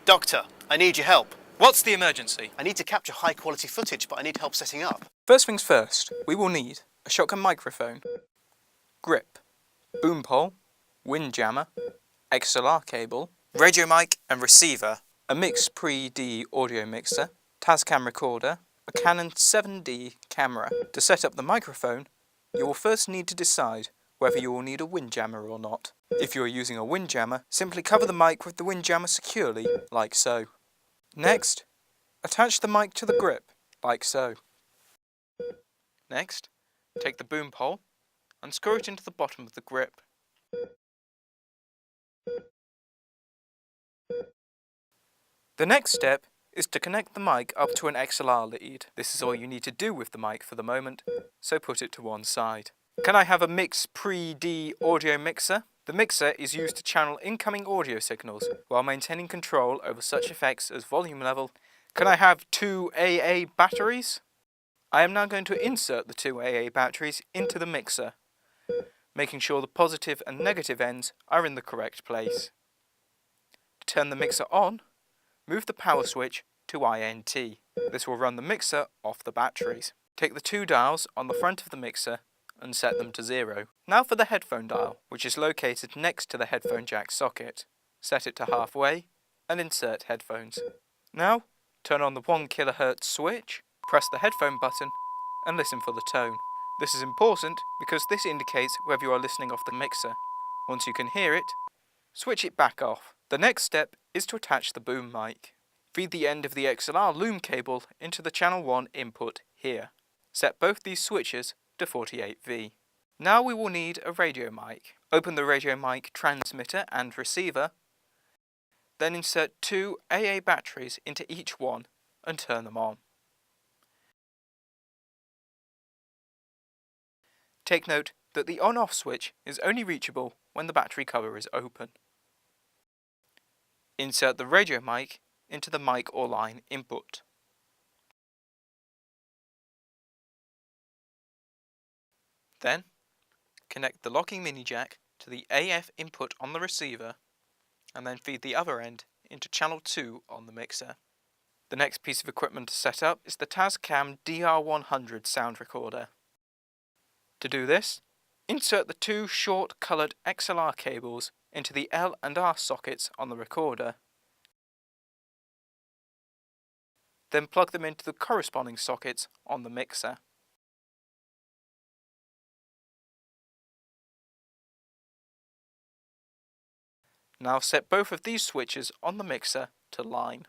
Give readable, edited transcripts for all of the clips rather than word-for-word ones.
Doctor, I need your help. What's the emergency? I need to capture high quality footage, but I need help setting up. First things first, we will need a shotgun microphone, grip, boom pole, windjammer, XLR cable, radio mic and receiver, a Mix Pre-D audio mixer, Tascam recorder, a Canon 7D camera. To set up the microphone, you will first need to decide whether you will need a windjammer or not. If you are using a windjammer, simply cover the mic with the windjammer securely, like so. Next, attach the mic to the grip, like so. Next, take the boom pole and screw it into the bottom of the grip. The next step is to connect the mic up to an XLR lead. This is all you need to do with the mic for the moment, so put it to one side. Can I have a Mix Pre-D audio mixer? The mixer is used to channel incoming audio signals while maintaining control over such effects as volume level. Can I have 2 AA batteries? I am now going to insert the 2 AA batteries into the mixer, making sure the positive and negative ends are in the correct place. To turn the mixer on, move the power switch to INT. This will run the mixer off the batteries. Take the 2 dials on the front of the mixer and set them to 0. Now for the headphone dial, which is located next to the headphone jack socket. Set it to halfway and insert headphones. Now, turn on the 1 kHz switch, press the headphone button and listen for the tone. This is important because this indicates whether you are listening off the mixer. Once you can hear it, switch it back off. The next step is to attach the boom mic. Feed the end of the XLR loom cable into the channel 1 input here. Set both these switches to 48V. Now we will need a radio mic. Open the radio mic transmitter and receiver, then insert 2 AA batteries into each one and turn them on. Take note that the on-off switch is only reachable when the battery cover is open. Insert the radio mic into the mic or line input. Then, connect the locking mini jack to the AF input on the receiver and then feed the other end into channel 2 on the mixer. The next piece of equipment to set up is the Tascam DR100 sound recorder. To do this, insert the 2 short coloured XLR cables into the L and R sockets on the recorder. Then plug them into the corresponding sockets on the mixer. Now set both of these switches on the mixer to line.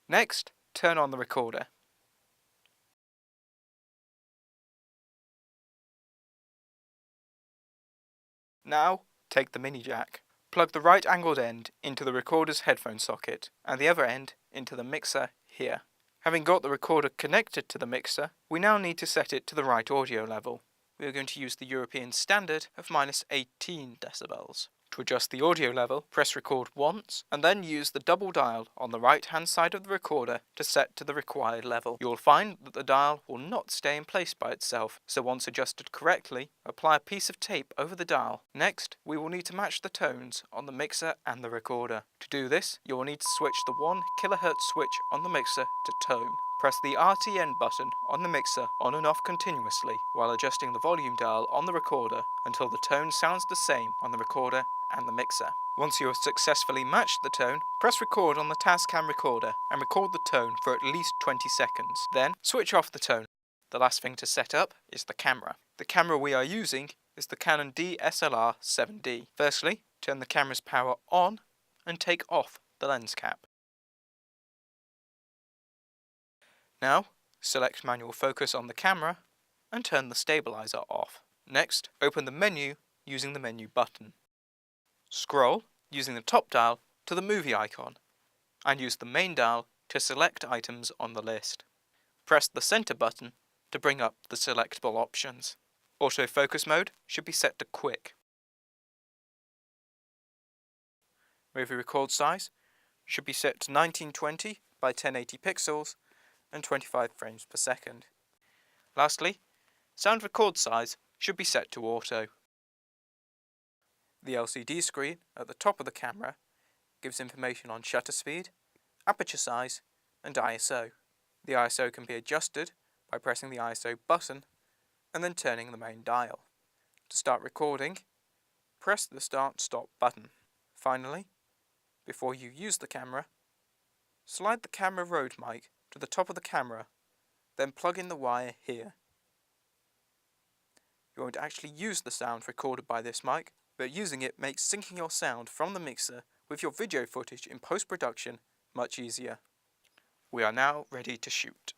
Next, turn on the recorder. Now, take the mini jack. Plug the right angled end into the recorder's headphone socket and the other end into the mixer here. Having got the recorder connected to the mixer, we now need to set it to the right audio level. We are going to use the European standard of -18 decibels. To adjust the audio level, press record once and then use the double dial on the right hand side of the recorder to set to the required level. You will find that the dial will not stay in place by itself, so once adjusted correctly, apply a piece of tape over the dial. Next, we will need to match the tones on the mixer and the recorder. To do this, you will need to switch the 1 kHz switch on the mixer to tone. Press the RTN button on the mixer on and off continuously while adjusting the volume dial on the recorder until the tone sounds the same on the recorder and the mixer. Once you have successfully matched the tone, press record on the Tascam recorder and record the tone for at least 20 seconds. Then switch off the tone. The last thing to set up is the camera. The camera we are using is the Canon DSLR 7D. Firstly, turn the camera's power on and take off the lens cap. Now, select manual focus on the camera and turn the stabilizer off. Next, open the menu using the menu button. Scroll, using the top dial, to the movie icon and use the main dial to select items on the list. Press the center button to bring up the selectable options. Autofocus mode should be set to quick. Movie record size should be set to 1920 by 1080 pixels and 25 frames per second. Lastly, sound record size should be set to auto. The LCD screen at the top of the camera gives information on shutter speed, aperture size, and ISO. The ISO can be adjusted by pressing the ISO button and then turning the main dial. To start recording, press the Start/Stop button. Finally, before you use the camera, slide the camera Rode mic to the top of the camera, then plug in the wire here. You won't actually use the sound recorded by this mic, but using it makes syncing your sound from the mixer with your video footage in post-production much easier. We are now ready to shoot.